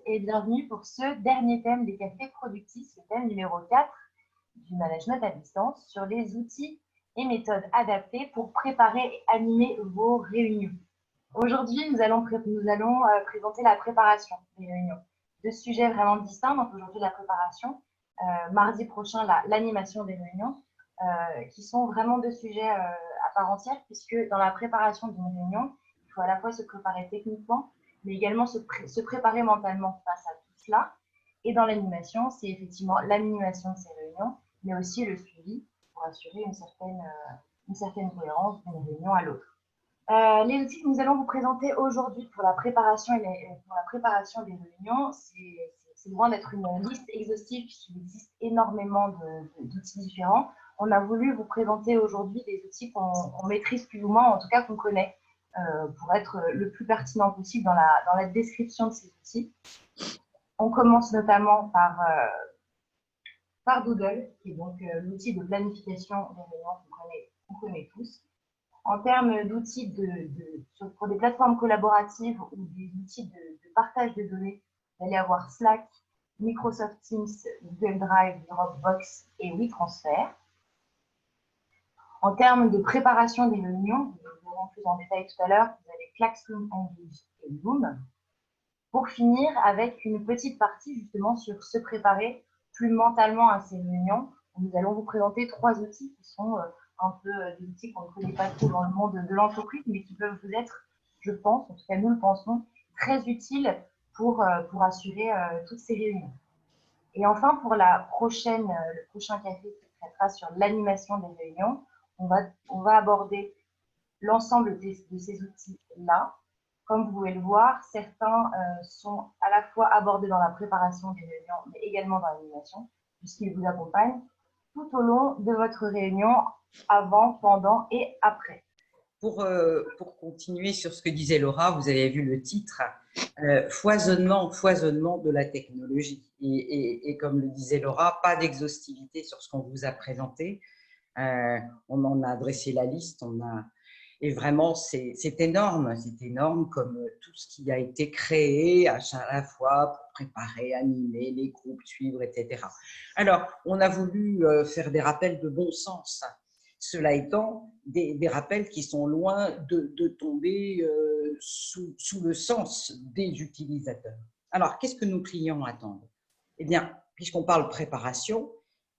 et bienvenue pour ce dernier thème des cafés productifs, le thème numéro 4 du management à distance sur les outils et méthodes adaptées pour préparer et animer vos réunions. Aujourd'hui, nous allons présenter la préparation des réunions. Deux sujets vraiment distincts, donc aujourd'hui la préparation, mardi prochain l'animation des réunions, qui sont vraiment deux sujets à part entière, puisque dans la préparation d'une réunion, il faut à la fois se préparer techniquement, mais également se préparer mentalement face à tout cela. Et dans l'animation, c'est effectivement l'animation de ces réunions, mais aussi le suivi pour assurer une certaine cohérence d'une réunion à l'autre. Les outils que nous allons vous présenter aujourd'hui pour la préparation des réunions, c'est loin d'être une liste exhaustive puisqu'il existe énormément d'outils différents. On a voulu vous présenter aujourd'hui des outils qu'on maîtrise plus ou moins, en tout cas qu'on connaît, pour être le plus pertinent possible dans la description de ces outils. On commence notamment par Doodle, qui est donc l'outil de planification des réunions qu'on connaît tous. En termes d'outils pour des plateformes collaboratives ou des outils de partage de données, vous allez avoir Slack, Microsoft Teams, Google Drive, Dropbox et WeTransfer. En termes de préparation des réunions, nous verrons plus en détail tout à l'heure, vous avez Classroom, Engage et Zoom. Pour finir, avec une petite partie justement sur se préparer plus mentalement à ces réunions, nous allons vous présenter 3 outils qui sont un peu des outils qu'on ne connaît pas trop dans le monde de l'entreprise, mais qui peuvent vous être, je pense, en tout cas nous le pensons, très utiles pour assurer toutes ces réunions. Et enfin, pour le prochain café qui traitera sur l'animation des réunions, on va aborder l'ensemble de ces outils-là. Comme vous pouvez le voir, certains sont à la fois abordés dans la préparation des réunions, mais également dans l'animation, puisqu'ils vous accompagnent tout au long de votre réunion, avant, pendant et après. Pour continuer sur ce que disait Laura, vous avez vu le titre, foisonnement de la technologie. Et comme le disait Laura, pas d'exhaustivité sur ce qu'on vous a présenté. On en a dressé la liste, et vraiment c'est énorme comme tout ce qui a été créé à la fois pour préparer, animer les groupes, suivre, etc. Alors, on a voulu faire des rappels de bon sens. Cela étant, des rappels qui sont loin de tomber sous le sens des utilisateurs. Alors, qu'est-ce que nos clients attendent? Eh bien, puisqu'on parle préparation,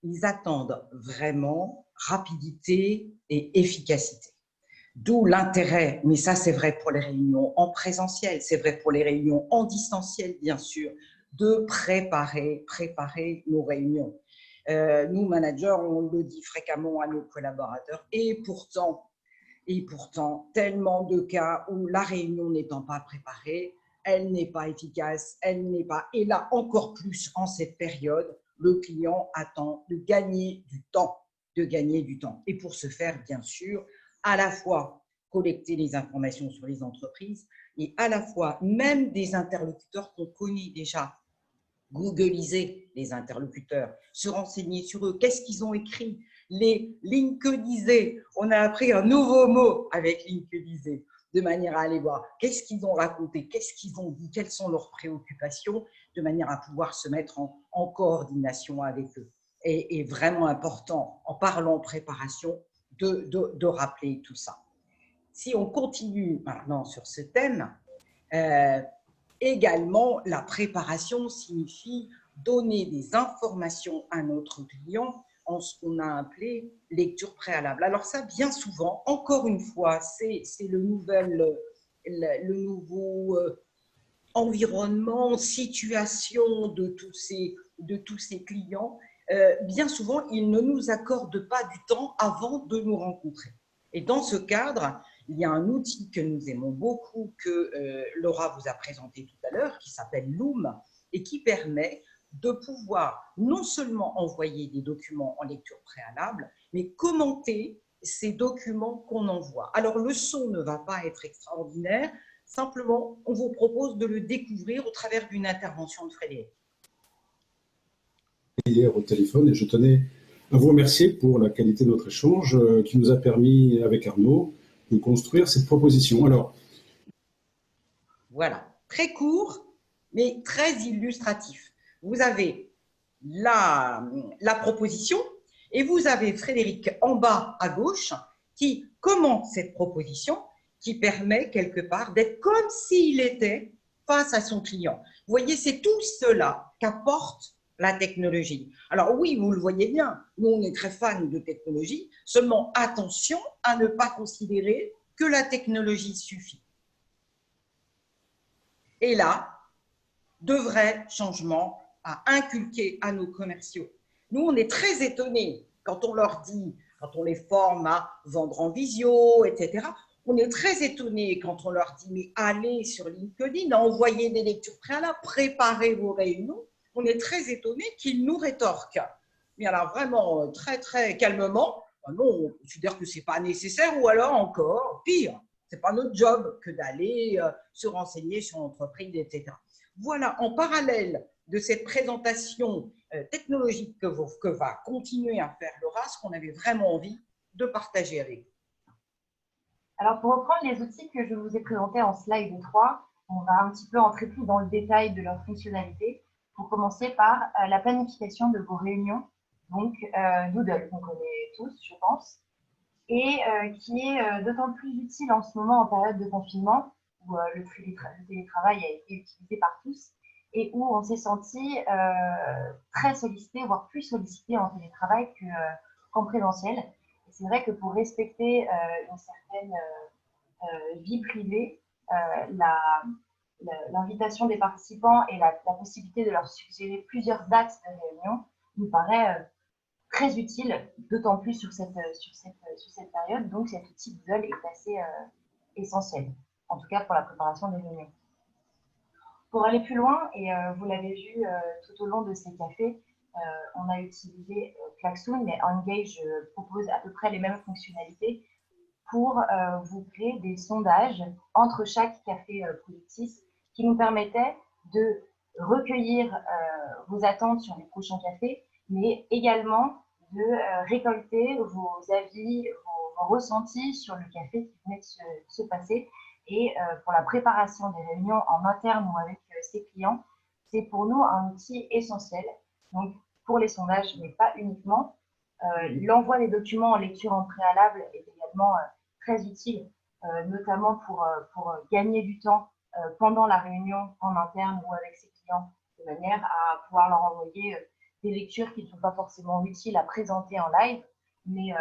ils attendent vraiment rapidité et efficacité. D'où l'intérêt, mais ça c'est vrai pour les réunions en présentiel, c'est vrai pour les réunions en distanciel bien sûr, de préparer nos réunions. Nous, managers, on le dit fréquemment à nos collaborateurs, et pourtant, tellement de cas où la réunion n'étant pas préparée, elle n'est pas efficace, et là encore plus en cette période, le client attend de gagner du temps. Et pour ce faire, bien sûr, à la fois collecter les informations sur les entreprises et à la fois même des interlocuteurs qu'on connaît déjà, googliser les interlocuteurs, se renseigner sur eux, qu'est-ce qu'ils ont écrit, les linkediser. On a appris un nouveau mot avec linkediser, de manière à aller voir qu'est-ce qu'ils ont raconté, qu'est-ce qu'ils ont dit, quelles sont leurs préoccupations, de manière à pouvoir se mettre en coordination avec eux. Et vraiment important, en parlant préparation, de rappeler tout ça. Si on continue maintenant sur ce thème, également, la préparation signifie donner des informations à notre client en ce qu'on a appelé lecture préalable. Alors ça, bien souvent, encore une fois, c'est le nouveau environnement, situation de tous ces clients. Bien souvent, ils ne nous accordent pas du temps avant de nous rencontrer. Et dans ce cadre, il y a un outil que nous aimons beaucoup, que Laura vous a présenté tout à l'heure, qui s'appelle Loom, et qui permet de pouvoir non seulement envoyer des documents en lecture préalable, mais commenter ces documents qu'on envoie. Alors, le son ne va pas être extraordinaire, simplement, on vous propose de le découvrir au travers d'une intervention de Frédéric. Hier au téléphone, et je tenais à vous remercier pour la qualité de notre échange qui nous a permis, avec Arnaud, de construire cette proposition. Alors, voilà, très court, mais très illustratif. Vous avez la proposition et vous avez Frédéric en bas à gauche qui commente cette proposition qui permet quelque part d'être comme s'il était face à son client. Vous voyez, c'est tout cela qu'apporte la technologie. Alors oui, vous le voyez bien, nous on est très fans de technologie, seulement attention à ne pas considérer que la technologie suffit. Et là, de vrais changements à inculquer à nos commerciaux. Nous, on est très étonnés quand on leur dit, quand on les forme à vendre en visio, etc. On est très étonnés quand on leur dit, mais allez sur LinkedIn, envoyez des lectures préalables, préparez vos réunions. On est très étonnés qu'ils nous rétorquent. Mais alors vraiment, très, très calmement, non, on considère que ce n'est pas nécessaire ou alors encore, pire, ce n'est pas notre job que d'aller se renseigner sur l'entreprise, etc. Voilà, en parallèle de cette présentation technologique que va continuer à faire Laura, ce qu'on avait vraiment envie de partager avec vous. Alors, pour reprendre les outils que je vous ai présentés en slide 3, on va un petit peu entrer plus dans le détail de leurs fonctionnalités. Pour commencer par la planification de vos réunions, donc Doodle, qu'on connaît tous, je pense, et qui est d'autant plus utile en ce moment en période de confinement, où le télétravail a été utilisé par tous, et où on s'est senti très sollicité, voire plus sollicité en télétravail qu'en présentiel. Et c'est vrai que pour respecter une certaine vie privée, l'invitation des participants et la possibilité de leur suggérer plusieurs dates de réunion nous paraît très utile, d'autant plus sur cette période. Donc, cet outil Doodle est assez essentiel, en tout cas pour la préparation des réunions. Pour aller plus loin, et vous l'avez vu tout au long de ces cafés, on a utilisé Klaxoon, mais Engage propose à peu près les mêmes fonctionnalités pour vous créer des sondages entre chaque café Productis qui nous permettaient de recueillir vos attentes sur les prochains cafés, mais également de récolter vos avis, vos ressentis sur le café qui venait de se passer. Et pour la préparation des réunions en interne ou avec ses clients, c'est pour nous un outil essentiel. Donc, pour les sondages, mais pas uniquement. L'envoi des documents en lecture en préalable est également très utile, notamment pour gagner du temps pendant la réunion en interne ou avec ses clients, de manière à pouvoir leur envoyer des lectures qui ne sont pas forcément utiles à présenter en live, mais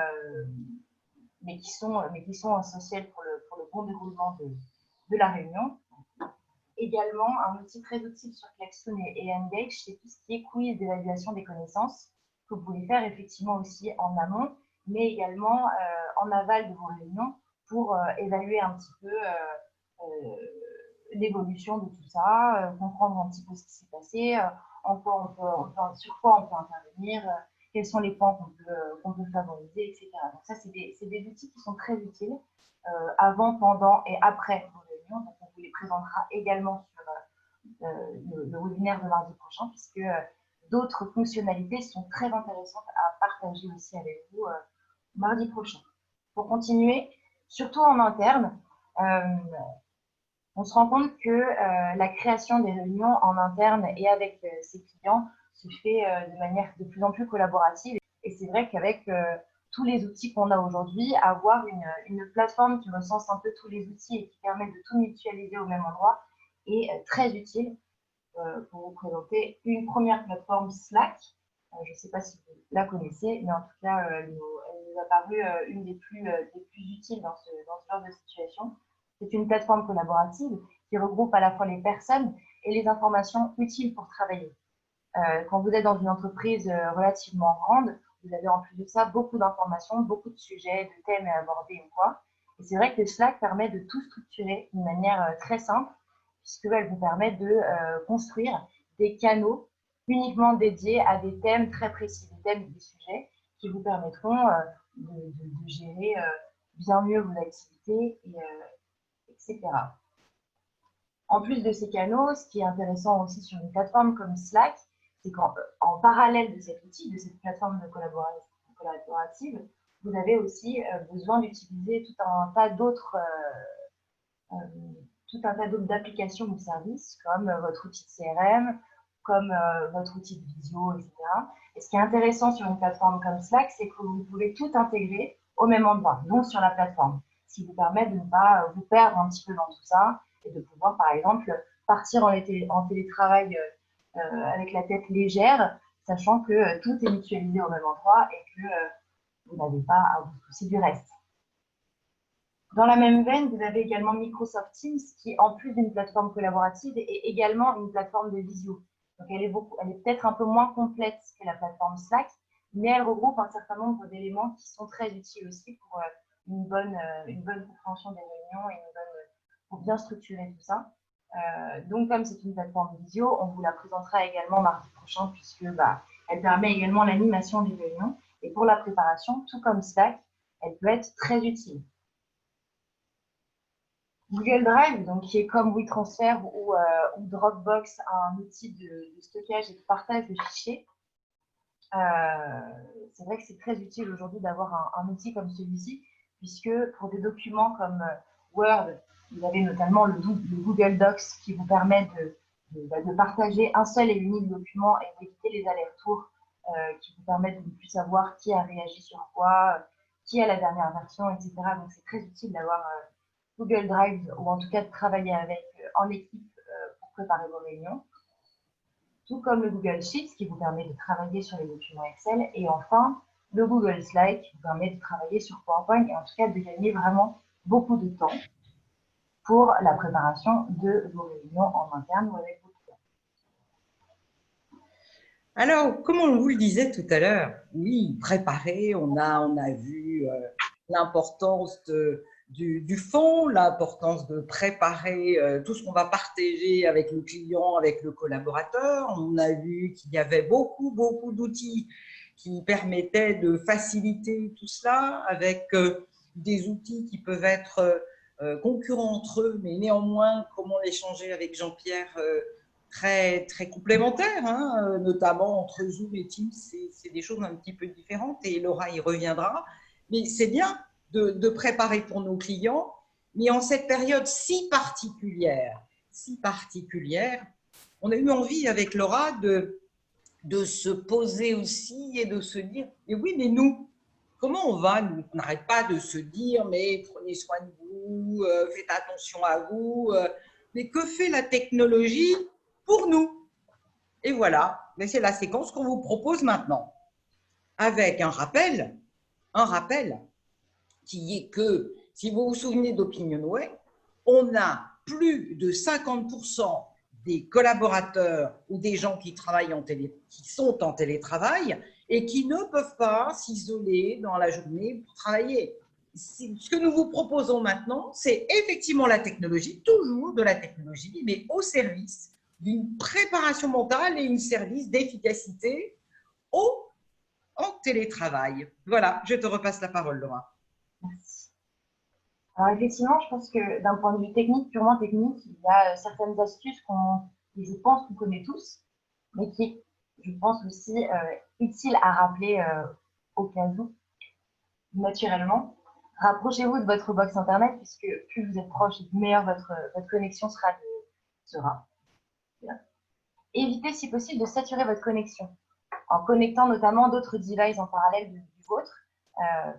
qui sont essentielles pour le bon déroulement de la réunion. Également, un outil très utile sur Klaxoon et Engage, c'est tout ce qui est quiz d'évaluation des connaissances, que vous pouvez faire effectivement aussi en amont, mais également en aval de vos réunions pour évaluer un petit peu l'évolution de tout ça, comprendre un petit peu ce qui s'est passé, sur quoi on peut intervenir, quels sont les points qu'on peut favoriser, etc. Donc ça, c'est des outils qui sont très utiles avant, pendant et après vos réunions. Donc on vous les présentera également sur le webinaire de mardi prochain, puisque d'autres fonctionnalités sont très intéressantes à partager aussi avec vous mardi prochain. Pour continuer, surtout en interne, on se rend compte que la création des réunions en interne et avec ses clients se fait de manière de plus en plus collaborative. Et c'est vrai qu'avec tous les outils qu'on a aujourd'hui, avoir une plateforme qui recense un peu tous les outils et qui permet de tout mutualiser au même endroit est très utile. Pour vous présenter une première plateforme Slack. Je ne sais pas si vous la connaissez, mais en tout cas, elle nous a paru une des plus utiles dans ce genre de situation. C'est une plateforme collaborative qui regroupe à la fois les personnes et les informations utiles pour travailler. Quand vous êtes dans une entreprise relativement grande, vous avez en plus de ça beaucoup d'informations, beaucoup de sujets, de thèmes à aborder ou quoi. Et c'est vrai que Slack permet de tout structurer d'une manière très simple, puisqu'elle vous permet de construire des canaux uniquement dédiés à des thèmes très précis, des thèmes et des sujets qui vous permettront de gérer bien mieux vos activités, etc. En plus de ces canaux, ce qui est intéressant aussi sur une plateforme comme Slack, c'est qu'en parallèle de cet outil, de cette plateforme de collaborative, vous avez aussi besoin d'utiliser tout un tas d'autres tout un tas d'autres d'applications ou de services, comme votre outil de CRM, comme votre outil de visio, etc. Et ce qui est intéressant sur une plateforme comme Slack, c'est que vous pouvez tout intégrer au même endroit, donc sur la plateforme, ce qui vous permet de ne pas vous perdre un petit peu dans tout ça et de pouvoir, par exemple, partir en télétravail avec la tête légère, sachant que tout est mutualisé au même endroit et que vous n'avez pas à vous soucier du reste. Dans la même veine, vous avez également Microsoft Teams qui, en plus d'une plateforme collaborative, est également une plateforme de visio. Donc, elle est peut-être un peu moins complète que la plateforme Slack, mais elle regroupe un certain nombre d'éléments qui sont très utiles aussi pour une bonne compréhension des réunions et pour bien structurer tout ça. Donc, comme c'est une plateforme visio, on vous la présentera également mardi prochain puisque elle permet également l'animation des réunions. Et pour la préparation, tout comme Slack, elle peut être très utile. Google Drive, donc, qui est comme WeTransfer ou Dropbox, un outil de stockage et de partage de fichiers. C'est vrai que c'est très utile aujourd'hui d'avoir un outil comme celui-ci, puisque pour des documents comme Word, vous avez notamment le Google Docs qui vous permet de partager un seul et unique document et d'éviter les allers-retours qui vous permettent de ne plus savoir qui a réagi sur quoi, qui a la dernière version, etc. Donc c'est très utile d'avoir Google Drive, ou en tout cas de travailler avec en équipe pour préparer vos réunions. Tout comme le Google Sheets qui vous permet de travailler sur les documents Excel. Et enfin, le Google Slide qui vous permet de travailler sur PowerPoint et en tout cas de gagner vraiment beaucoup de temps pour la préparation de vos réunions en interne ou avec vos clients. Alors, comme on vous le disait tout à l'heure, oui, préparer, on a vu l'importance du fond, l'importance de préparer tout ce qu'on va partager avec le client, avec le collaborateur. On a vu qu'il y avait beaucoup d'outils qui permettaient de faciliter tout cela avec des outils qui peuvent être concurrents entre eux, mais néanmoins, comme on l'échangeait avec Jean-Pierre, très complémentaires, hein, notamment entre Zoom et Teams, c'est des choses un petit peu différentes et Laura y reviendra. Mais c'est bien de préparer pour nos clients, mais en cette période si particulière, on a eu envie avec Laura de se poser aussi et de se dire, mais oui, mais nous, comment on va? Nous, on n'arrête pas de se dire, mais prenez soin de vous, faites attention à vous, mais que fait la technologie pour nous? Et voilà, mais c'est la séquence qu'on vous propose maintenant, avec un rappel qui est que, si vous vous souvenez d'OpinionWay, on a plus de 50% des collaborateurs ou des gens qui travaillent qui sont en télétravail et qui ne peuvent pas s'isoler dans la journée pour travailler. Ce que nous vous proposons maintenant, c'est effectivement la technologie, toujours de la technologie, mais au service d'une préparation mentale et un service d'efficacité en télétravail. Voilà, je te repasse la parole, Laura. Merci. Alors effectivement, je pense que d'un point de vue technique, purement technique, il y a certaines astuces que je pense qu'on connaît tous, mais qui est, je pense aussi, utile à rappeler au cas où, naturellement. Rapprochez-vous de votre box Internet, puisque plus vous êtes proche, meilleure votre connexion sera. Bien. Évitez, si possible, de saturer votre connexion, en connectant notamment d'autres devices en parallèle du vôtre.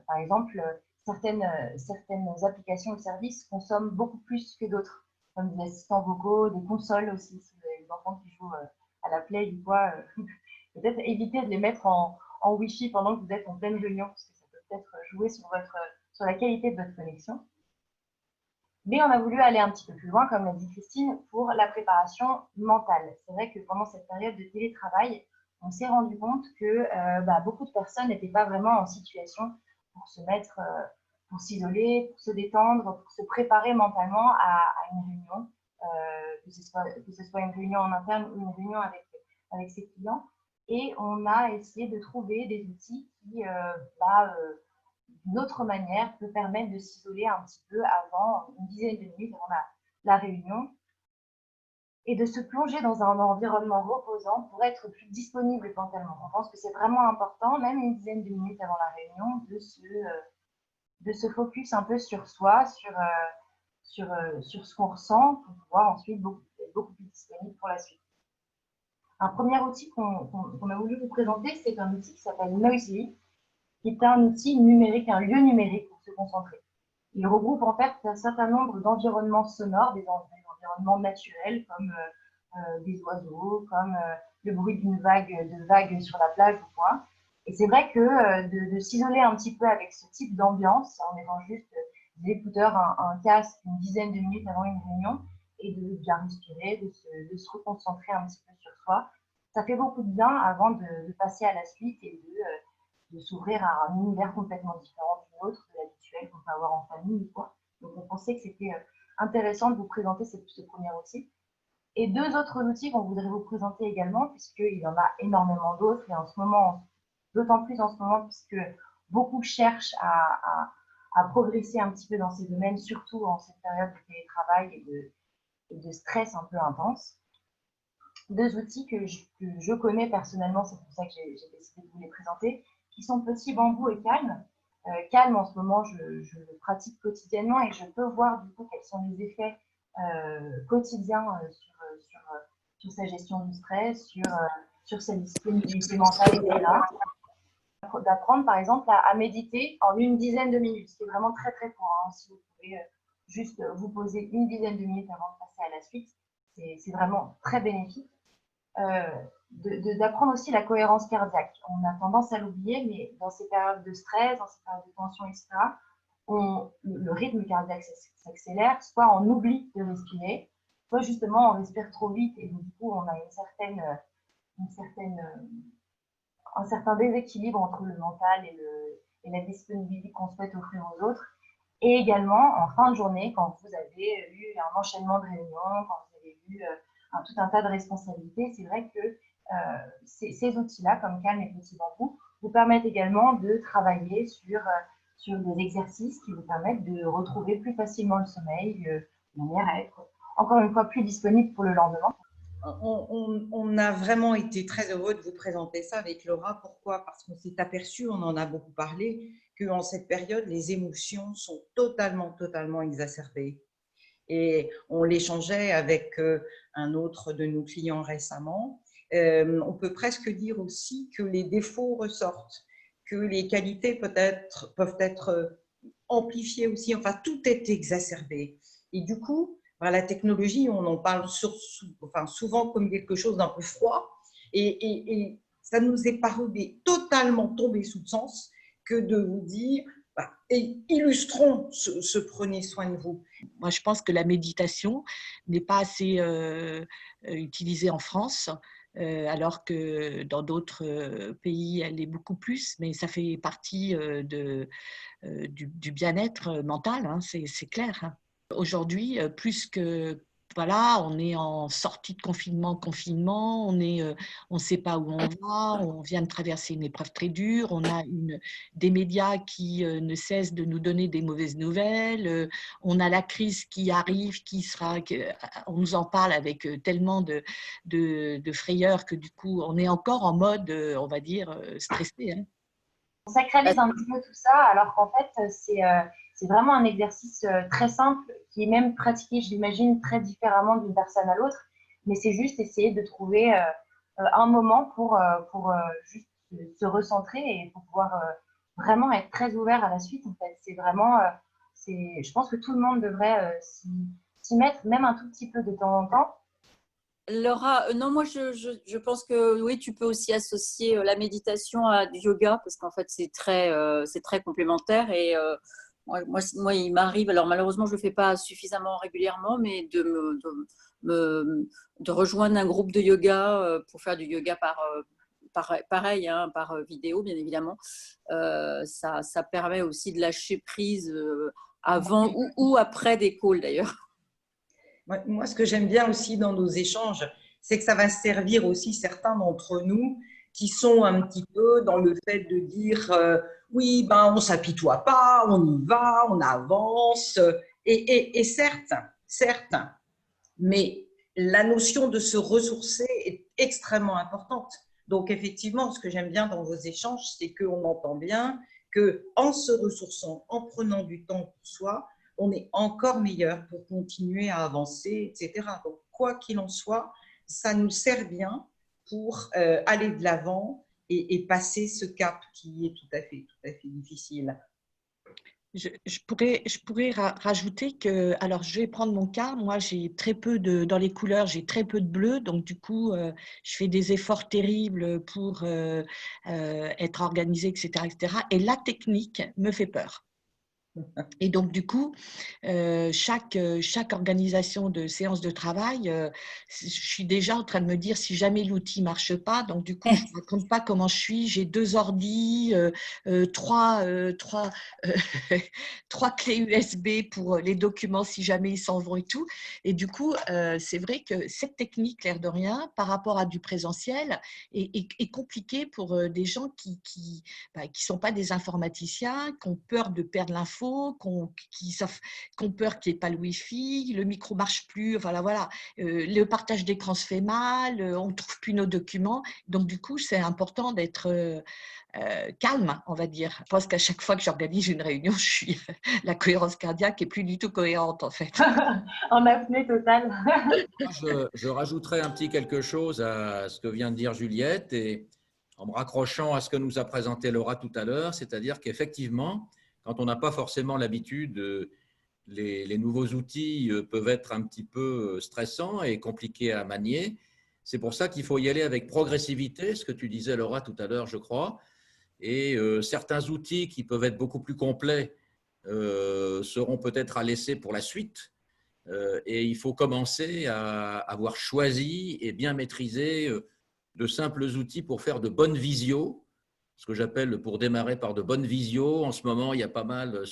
Par exemple, certaines applications ou services consomment beaucoup plus que d'autres, comme des assistants vocaux, des consoles aussi, si vous avez des enfants qui jouent à la Play ou quoi. Peut-être éviter de les mettre en Wi-Fi pendant que vous êtes en pleine réunion, parce que ça peut peut-être jouer sur la qualité de votre connexion. Mais on a voulu aller un petit peu plus loin, comme l'a dit Christine, pour la préparation mentale. C'est vrai que pendant cette période de télétravail, on s'est rendu compte que beaucoup de personnes n'étaient pas vraiment en situation pour se mettre, pour s'isoler, pour se détendre, pour se préparer mentalement à une réunion, que ce soit une réunion en interne ou une réunion avec ses clients. Et on a essayé de trouver des outils qui d'une autre manière peut permettre de s'isoler un petit peu avant, une dizaine de minutes avant la réunion, et de se plonger dans un environnement reposant pour être plus disponible mentalement. On pense que c'est vraiment important, même une dizaine de minutes avant la réunion, de se focus un peu sur soi, sur ce qu'on ressent pour pouvoir ensuite être beaucoup plus disponible pour la suite. Un premier outil qu'on a voulu vous présenter, c'est un outil qui s'appelle Noisely, qui est un outil numérique, un lieu numérique pour se concentrer. Il regroupe en fait un certain nombre d'environnements sonores, des environnements naturels comme des oiseaux, comme le bruit d'une vague sur la plage ou quoi. Et c'est vrai que de s'isoler un petit peu avec ce type d'ambiance, en mettant juste des écouteurs, un casque, une dizaine de minutes avant une réunion, et de bien respirer, de se reconcentrer un petit peu sur soi, ça fait beaucoup de bien avant de passer à la suite et de s'ouvrir à un univers complètement différent du nôtre, de l'habituel qu'on peut avoir en famille ou quoi. Donc on pensait que c'était intéressant de vous présenter ce premier outil. Et deux autres outils qu'on voudrait vous présenter également, puisqu'il y en a énormément d'autres, et en ce moment, d'autant plus en ce moment, puisque beaucoup cherchent à progresser un petit peu dans ces domaines, surtout en cette période de télétravail et de stress un peu intense. Deux outils que je connais personnellement, c'est pour ça que j'ai décidé de vous les présenter, qui sont Petit Bambou et Calme. Calme, en ce moment, je le pratique quotidiennement et je peux voir du coup quels sont les effets quotidiens sur sa gestion du stress, sur sa disponibilité mentale, etc. D'apprendre par exemple à méditer en une dizaine de minutes, ce qui est vraiment très très court. Hein. Si vous pouvez juste vous poser une dizaine de minutes avant de passer à la suite, c'est vraiment très bénéfique. D'apprendre aussi la cohérence cardiaque. On a tendance à l'oublier, mais dans ces périodes de stress, dans ces périodes de tension, etc., le rythme cardiaque s'accélère, soit on oublie de respirer, soit justement on respire trop vite et du coup on a un certain déséquilibre entre le mental et la disponibilité qu'on souhaite offrir aux autres. Et également en fin de journée, quand vous avez eu un enchaînement de réunions, quand vous avez eu tout un tas de responsabilités, c'est vrai que ces outils-là, comme Calme et Petit Bambou, vous permettent également de travailler sur des exercices qui vous permettent de retrouver plus facilement le sommeil, de manière à être encore une fois plus disponible pour le lendemain. On a vraiment été très heureux de vous présenter ça avec Laura. Pourquoi? Parce qu'on s'est aperçu, on en a beaucoup parlé, qu'en cette période, les émotions sont totalement exacerbées. Et on l'échangeait avec un autre de nos clients récemment. On peut presque dire aussi que les défauts ressortent, que les qualités peuvent être amplifiées aussi. Enfin, tout est exacerbé. Et du coup, la technologie, on en parle souvent comme quelque chose d'un peu froid. Et ça nous est paru totalement tombé sous le sens que de vous dire, et illustrons ce prenez soin de vous. Moi, je pense que la méditation n'est pas assez utilisée en France, alors que dans d'autres pays, elle est beaucoup plus, mais ça fait partie du bien-être mental, hein, c'est clair. Hein. Aujourd'hui, plus que voilà, on est en sortie de confinement, on ne sait pas où on va, on vient de traverser une épreuve très dure, on a des médias qui ne cessent de nous donner des mauvaises nouvelles, on a la crise qui arrive, on nous en parle avec tellement de frayeur que du coup, on est encore en mode, on va dire, stressé. Hein. On sacralise un petit peu tout ça, alors qu'en fait, c'est vraiment un exercice très simple qui est même pratiqué, je l'imagine, très différemment d'une personne à l'autre. Mais c'est juste essayer de trouver un moment pour juste se recentrer et pour pouvoir vraiment être très ouvert à la suite. En fait, c'est vraiment, je pense que tout le monde devrait s'y mettre, même un tout petit peu de temps en temps. Laura, non, moi je pense que oui, tu peux aussi associer la méditation à du yoga parce qu'en fait c'est très complémentaire et moi il m'arrive, alors malheureusement je le fais pas suffisamment régulièrement, mais de rejoindre un groupe de yoga pour faire du yoga pareil, hein, par vidéo bien évidemment. Ça permet aussi de lâcher prise avant ou après des calls d'ailleurs. Moi, ce que j'aime bien aussi dans nos échanges, c'est que ça va servir aussi certains d'entre nous qui sont un petit peu dans le fait de dire oui, on ne s'apitoie pas, on y va, on avance. Et certes, mais la notion de se ressourcer est extrêmement importante. Donc, effectivement, ce que j'aime bien dans vos échanges, c'est qu'on entend bien qu'en se ressourçant, en prenant du temps pour soi, on est encore meilleur pour continuer à avancer, etc. Donc, quoi qu'il en soit, ça nous sert bien pour aller de l'avant et passer ce cap qui est tout à fait difficile. Je pourrais rajouter que, alors je vais prendre mon cas, moi j'ai très peu dans les couleurs, j'ai très peu de bleu, donc du coup je fais des efforts terribles pour être organisée, etc., etc. Et la technique me fait peur. Et donc, du coup, chaque organisation de séance de travail, je suis déjà en train de me dire si jamais l'outil ne marche pas. Donc, du coup, je ne raconte pas comment je suis. J'ai 2 ordis, 3 clés USB pour les documents si jamais ils s'en vont et tout. Et du coup, c'est vrai que cette technique, l'air de rien, par rapport à du présentiel, est compliquée pour des gens qui sont pas des informaticiens, qui ont peur de perdre l'info, qui ont peur qu'il n'y ait pas le Wi-Fi, le micro ne marche plus, voilà. Le partage d'écran se fait mal, on ne trouve plus nos documents. Donc, du coup, c'est important d'être calme, on va dire. Je pense qu'à chaque fois que j'organise une réunion, la cohérence cardiaque est plus du tout cohérente, en fait. En apnée totale. Je rajouterai un petit quelque chose à ce que vient de dire Juliette et en me raccrochant à ce que nous a présenté Laura tout à l'heure, c'est-à-dire qu'effectivement, quand on n'a pas forcément l'habitude, les nouveaux outils peuvent être un petit peu stressants et compliqués à manier. C'est pour ça qu'il faut y aller avec progressivité, ce que tu disais Laura tout à l'heure, je crois. Et certains outils qui peuvent être beaucoup plus complets seront peut-être à laisser pour la suite. Et il faut commencer à avoir choisi et bien maîtrisé de simples outils pour faire de bonnes visios, ce que j'appelle pour démarrer par de bonnes visios. En ce moment, il y a pas mal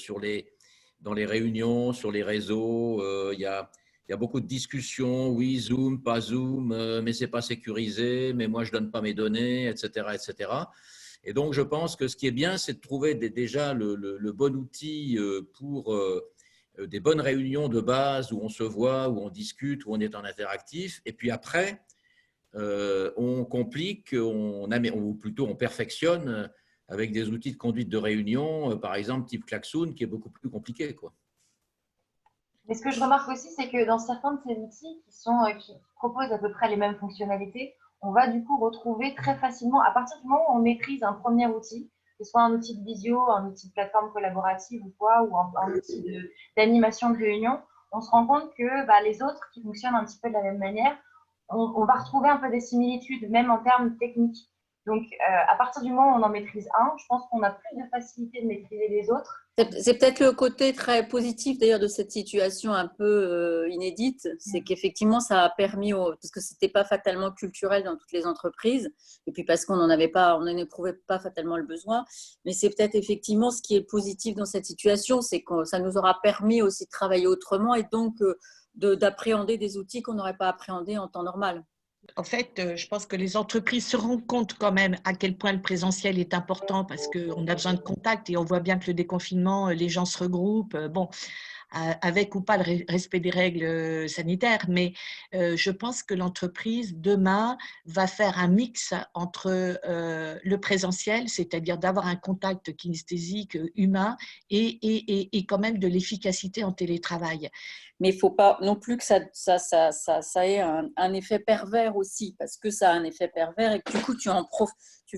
dans les réunions, sur les réseaux, il y a beaucoup de discussions. Oui, Zoom, pas Zoom, mais ce n'est pas sécurisé, mais moi, je ne donne pas mes données, etc., etc. Et donc, je pense que ce qui est bien, c'est de trouver déjà le bon outil pour des bonnes réunions de base où on se voit, où on discute, où on est en interactif. Et puis après, on complique, ou plutôt on perfectionne avec des outils de conduite de réunion, par exemple type Klaxoon, qui est beaucoup plus compliqué, quoi. Mais ce que je remarque aussi, c'est que dans certains de ces outils qui proposent à peu près les mêmes fonctionnalités, on va du coup retrouver très facilement, à partir du moment où on maîtrise un premier outil, que ce soit un outil de visio, un outil de plateforme collaborative ou quoi, ou un outil d'animation de réunion, on se rend compte que les autres qui fonctionnent un petit peu de la même manière, on va retrouver un peu des similitudes, même en termes techniques. Donc, à partir du moment où on en maîtrise un, je pense qu'on a plus de facilité de maîtriser les autres. C'est peut-être le côté très positif d'ailleurs de cette situation un peu inédite, c'est qu'effectivement ça a permis, parce que ce n'était pas fatalement culturel dans toutes les entreprises, et puis parce qu'on n'en éprouvait pas fatalement le besoin, mais c'est peut-être effectivement ce qui est positif dans cette situation, c'est que ça nous aura permis aussi de travailler autrement et donc d'appréhender des outils qu'on n'aurait pas appréhendés en temps normal. En fait, je pense que les entreprises se rendent compte quand même à quel point le présentiel est important parce qu'on a besoin de contact et on voit bien que le déconfinement, les gens se regroupent. Bon, avec ou pas le respect des règles sanitaires, mais je pense que l'entreprise, demain, va faire un mix entre le présentiel, c'est-à-dire d'avoir un contact kinesthésique humain et quand même de l'efficacité en télétravail. Mais il ne faut pas non plus que ça ait un effet pervers aussi, parce que ça a un effet pervers et que du coup, tu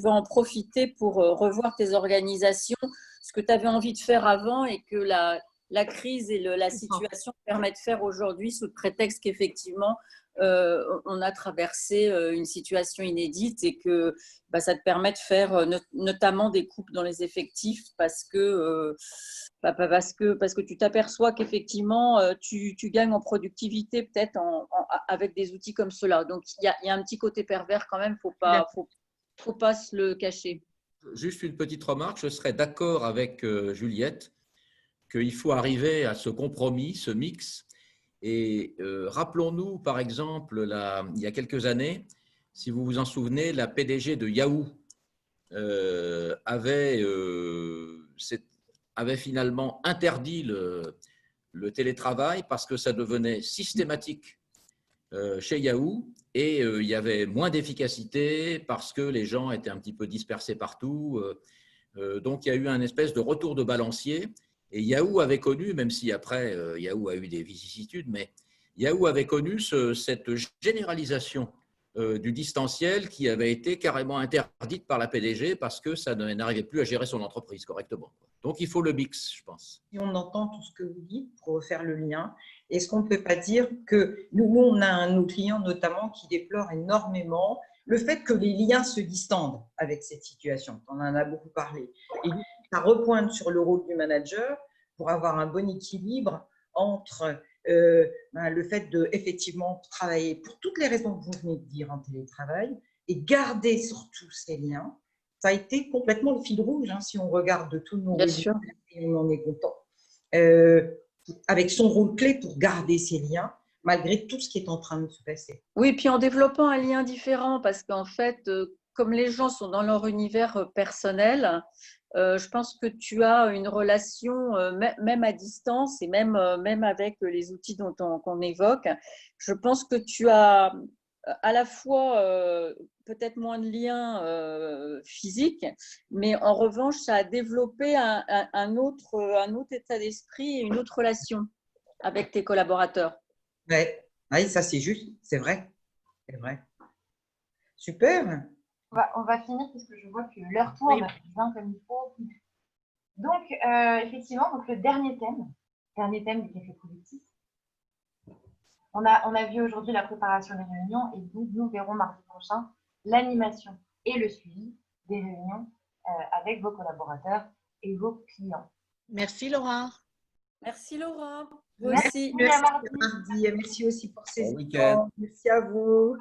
vas en profiter pour revoir tes organisations, ce que tu avais envie de faire avant et que la crise et la situation permettent de faire aujourd'hui sous le prétexte qu'effectivement, on a traversé une situation inédite et que ça te permet de faire notamment des coupes dans les effectifs parce que tu t'aperçois qu'effectivement, tu gagnes en productivité peut-être avec des outils comme cela. Donc, il y a un petit côté pervers quand même, faut pas se le cacher. Juste une petite remarque, je serais d'accord avec Juliette qu'il faut arriver à ce compromis, ce mix. Et rappelons-nous, par exemple, il y a quelques années, si vous vous en souvenez, la PDG de Yahoo avait finalement interdit le télétravail parce que ça devenait systématique chez Yahoo et il y avait moins d'efficacité parce que les gens étaient un petit peu dispersés partout. Donc, il y a eu un espèce de retour de balancier. Et Yahoo avait connu, même si après Yahoo a eu des vicissitudes, mais Yahoo avait connu cette généralisation du distanciel qui avait été carrément interdite par la PDG parce que ça n'arrivait plus à gérer son entreprise correctement. Donc, il faut le mix, je pense. Si on entend tout ce que vous dites pour faire le lien, est-ce qu'on ne peut pas dire que nous, on a un de nos clients notamment qui déplore énormément le fait que les liens se distendent avec cette situation. On en a beaucoup parlé. Et ça repointe sur le rôle du manager pour avoir un bon équilibre entre le fait de effectivement travailler pour toutes les raisons que vous venez de dire en télétravail et garder surtout ces liens. Ça a été complètement le fil rouge, hein, si on regarde de tous nos Bien et on en est content, avec son rôle clé pour garder ces liens malgré tout ce qui est en train de se passer. Oui, puis en développant un lien différent, parce qu'en fait, comme les gens sont dans leur univers personnel, je pense que tu as une relation, même à distance et même avec les outils qu'on évoque, je pense que tu as à la fois peut-être moins de liens physiques, mais en revanche, ça a développé un autre état d'esprit et une autre relation avec tes collaborateurs. Ouais. Oui, ça c'est juste, c'est vrai. C'est vrai. Super. On va finir parce que je vois que l'heure tourne bien comme il faut. Donc, effectivement, donc le dernier thème du Café Productif. On a vu aujourd'hui la préparation des réunions et nous verrons mardi prochain l'animation et le suivi des réunions avec vos collaborateurs et vos clients. Merci Laura. Merci Laura. Vous Merci, aussi. merci, merci aussi pour ces Bon week-end. Merci à vous.